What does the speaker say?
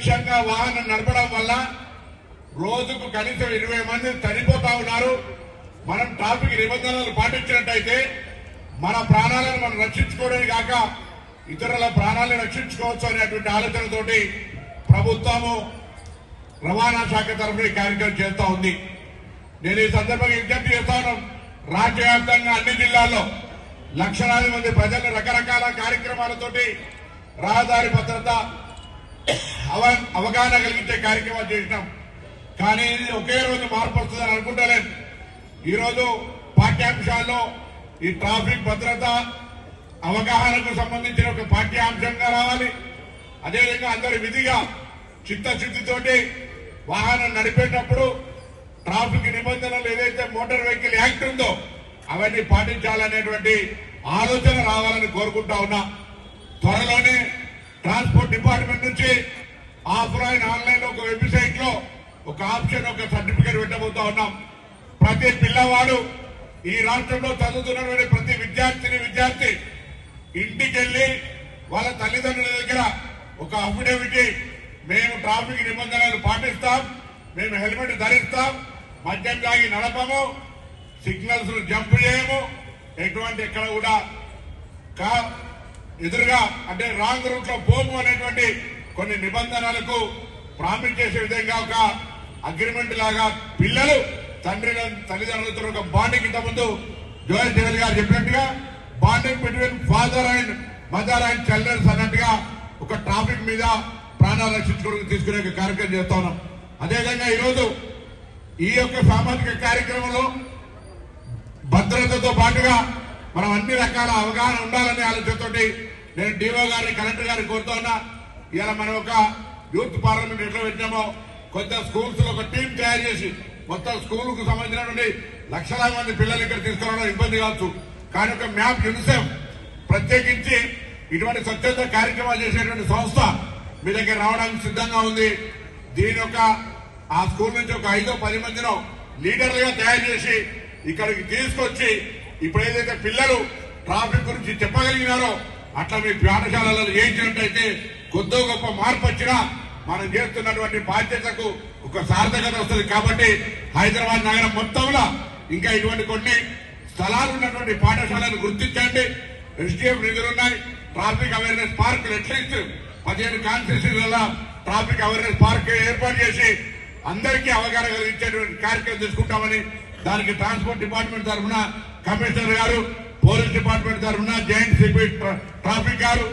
నిర్లక్ష్యంగా వాహనం నడపడం వల్ల రోజుకు కనీసం 20 మంది చనిపోతా ఉన్నారు. మనం ట్రాఫిక్ నిబంధనలు పాటించినట్టయితే మన ప్రాణాలను మనం రక్షించుకోవడమే కాక ఇతరుల ప్రాణాలను రక్షించుకోవచ్చు అనేటువంటి ఆలోచనతోటి ప్రభుత్వము రవాణా శాఖ తరఫున ఈ కార్యక్రమం చేస్తూ ఉంది. నేను ఈ సందర్భంగా విజ్ఞప్తి చేస్తాను. రాష్ట్ర వ్యాప్తంగా అన్ని జిల్లాల్లో లక్షలాది మంది ప్రజలను రకరకాల కార్యక్రమాలతోటి రహదారి భద్రత అవగాహన కలిగించే కార్యక్రమాలు చేసినాం. కానీ ఇది ఒకే రోజు మార్పు వస్తుందని అనుకుంటలేదు. ఈరోజు పాఠ్యాంశాల్లో ఈ ట్రాఫిక్ భద్రత అవగాహనకు సంబంధించిన ఒక పాఠ్యాంశంగా రావాలి. అదేవిధంగా అందరి విధిగా చిత్తశుద్ధితోటి వాహనం నడిపేటప్పుడు ట్రాఫిక్ నిబంధనలు ఏదైతే మోటార్ వెహికల్ యాక్ట్ ఉందో అవన్నీ పాటించాలనేటువంటి ఆలోచన రావాలని కోరుకుంటా ఉన్నా. త్వరలోనే ట్రాన్స్పోర్ట్ డిపార్ట్మెంట్ నుంచి ఆఫ్లైన్ ఆన్లైన్ ఒక వెబ్సైట్ లో ఒక ఆప్షన్ ఒక సర్టిఫికేట్ పెట్టబోతా ఉన్నాం. ప్రతి పిల్లవాడు ఈ రాష్ట్రంలో చదువుతున్నటువంటి ప్రతి విద్యార్థి ఇంటికెళ్లి వాళ్ళ తల్లిదండ్రుల దగ్గర ఒక అఫిడవిట్ మేము ట్రాఫిక్ నిబంధనలు పాటిస్తాం, మేము హెల్మెట్ ధరిస్తాం, మద్యం తాగి నడపము, సిగ్నల్స్ జంప్ చేయము, ఎటువంటి ఎక్కడ కూడా ఎదురుగా అంటే రాంగ్ రూట్ లో పోము అనేటువంటి కొన్ని నిబంధనలకు ప్రామిస్ చేసే విధంగా ఒక అగ్రిమెంట్ లాగా పిల్లలు తల్లిదండ్రులతో ఒక బాండింగ్ ఇంతకుముందు జోయల్ జగన్ గారు చెప్పినట్టుగా bonding between father and mother and childrens అన్నట్టుగా ఒక ట్రాఫిక్ మీద ప్రాణాలు రక్షించుకోవడానికి తీసుకునే కార్యక్రమం చేస్తా ఉన్నాం. అదేవిధంగా ఈరోజు ఈ యొక్క సామాజిక కార్యక్రమంలో భద్రతతో పాటుగా మనం అన్ని రకాల అవగాహన ఉండాలనే ఆలోచనతోటి నేను డిఓ గారిని కలెక్టర్ గారిని కోరుతా ఉన్నా. ఇవాళ మనం ఒక యూత్ పార్లమెంట్ ఎట్లా పెట్టామో కొంత స్కూల్స్ లో ఒక టీం తయారు చేసి మొత్తం స్కూల్ కు సంబంధించినటువంటి లక్షలాది మంది పిల్లలు ఇక్కడ తీసుకురావడం ఇబ్బంది కావచ్చు. కానీ ఒక మ్యాప్ యూనిసెఫ్ ప్రత్యేకించి ఇటువంటి స్వచ్ఛత కార్యక్రమాలు చేసేటువంటి సంస్థ మీ దగ్గర రావడానికి సిద్ధంగా ఉంది. దీని యొక్క ఆ స్కూల్ నుంచి ఒక 5-10 మందిలో లీడర్లుగా తయారు చేసి ఇక్కడికి తీసుకొచ్చి ఇప్పుడు ఏదైతే పిల్లలు ట్రాఫిక్ గురించి చెప్పగలిగినారో అట్లా మీ పాఠశాలలో చేయించినట్టయితే కొద్దో గొప్ప మార్పు వచ్చినా మనం చేస్తున్నటువంటి బాధ్యతకు ఒక సార్థకత వస్తుంది. కాబట్టి హైదరాబాద్ నగరం మొత్తంలో ఇంకా ఇటువంటి కొన్ని స్థలాలు ఉన్నటువంటి పాఠశాలను గుర్తించండి. ఎస్డిఎఫ్ నిధులున్నాయి. ట్రాఫిక్ అవేర్నెస్ పార్కులు అట్లీస్ట్ 15 కాన్స్టిట్యూన్సీలలో ట్రాఫిక్ అవేర్నెస్ పార్క్ ఏర్పాటు చేసి అందరికీ అవగాహన కలిగించేటువంటి కార్యక్రమం తీసుకుంటామని దానికి ట్రాన్స్పోర్ట్ డిపార్ట్మెంట్ తరఫున కమిషనర్ గారు, పోలీస్ డిపార్ట్మెంట్ తరఫున జాయింట్ సిపి ట్రాఫిక్ గారు